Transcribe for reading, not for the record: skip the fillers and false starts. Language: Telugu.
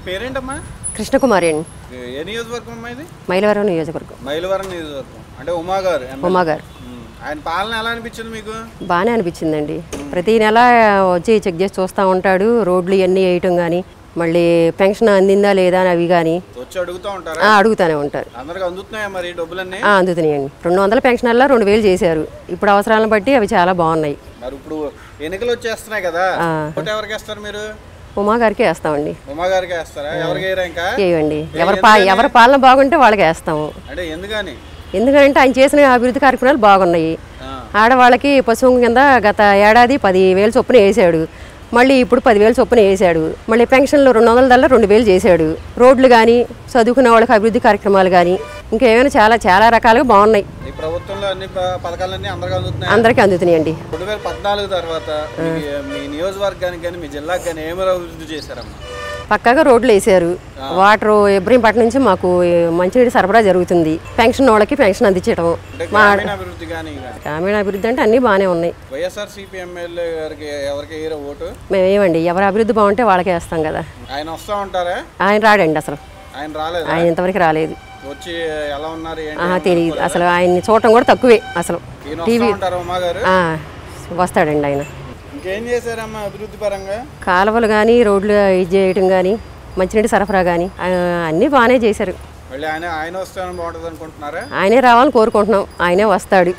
పేరేంటమ్మా? కృష్ణకుమారి అండి. ఏ నియోజకవర్గం అమ్మా ఇది? మైలవరం నియోజకవర్గం. మైలవరం నియోజకవర్గం అంటే ఉమాగారు. ఆయన పాలన ఎలా అనిపించింది మీకు? బాగానే అనిపించిందండి. ప్రతి నెల వచ్చి చెక్ చేసి చూస్తూ ఉంటాడు. రోడ్లు ఇవన్నీ వేయటం కానీ, మళ్ళీ పెన్షన్ అందిందా లేదా అని అవి కానీ వచ్చి అడుగుతూ ఉంటారు. అడుగుతూనే ఉంటారు. అందరికి అందుతున్నాయా మరి డబ్బులన్నీ? అందుతున్నాయండి. 200 పెన్షన్లలో 2000 చేశారు. ఇప్పుడు అవసరాలను బట్టి అవి చాలా బాగున్నాయి. మరి ఇప్పుడు ఎన్నికలు వచ్చేస్తున్నాయి కదా, ఎవరికి వేస్తారు మీరు? ఉమా గారికి వేస్తామండి. ఉమా గారికి వేస్తారా? ఎవరికి ఇంకా వేయండి. ఎవరి పాలన బాగుంటే వాళ్ళకి వేస్తాము. అంటే ఎందుకంటే ఆయన చేసిన అభివృద్ధి కార్యక్రమాలు బాగున్నాయి. ఆడవాళ్ళకి పశువు కింద గత ఏడాది 10,000 చొప్పున వేసాడు. మళ్ళీ ఇప్పుడు 10,000 చొప్పున వేసాడు. మళ్ళీ పెన్షన్లు 200 దల్లా 2,000 చేశాడు. రోడ్లు కానీ, చదువుకున్న వాళ్ళకి అభివృద్ధి కార్యక్రమాలు కానీ, ఇంకేమైనా చాలా చాలా రకాలుగా బాగున్నాయి. ప్రభుత్వంలో అన్ని పథకాలన్నీ అందరికీ అందుతున్నాయండి. 2014 తర్వాత మీ నియోజకవర్గానికి కానీ మీ జిల్లాకి కానీ ఏమైనా అభివృద్ధి చేశారమ్మా? పక్కాగా రోడ్లు వేసారు. వాటర్ ఇబ్రహీంపట్నం నుంచి మాకు మంచినీటి సరఫరా జరుగుతుంది. పెన్షన్ వాళ్ళకి పెన్షన్ అందించడం. గ్రామీణ అభివృద్ధి అంటే అన్నీ బాగానే ఉన్నాయి. వైఎస్ఆర్సీపీ ఎమ్మెల్యే గారికి ఎవరికి ఓటు? మేమేమండి ఎవరి అభివృద్ధి బాగుంటే వాళ్ళకే వేస్తాం కదా. ఆయన వస్తా ఉంటారా? ఆయన రాడండి అసలు. ఆయన ఇంతవరకు రాలేదు. వచ్చి ఎలా ఉన్నారు తెలియదు అసలు. ఆయన్ని చూడటం కూడా తక్కువే అసలు. టీవీ వస్తాడండి ఆయన. ఇంకేం చేశారమ్మా అభివృద్ధి పరంగా? కాలువలు కానీ, రోడ్లు ఇది చేయటం కానీ, మంచినీటి సరఫరా కానీ అన్నీ బాగానే చేశారు. మళ్ళీ ఆయన వస్తానని బాగుంటుంది అనుకుంటున్నారా? ఆయనే రావాలని కోరుకుంటున్నాం. ఆయనే వస్తాడు.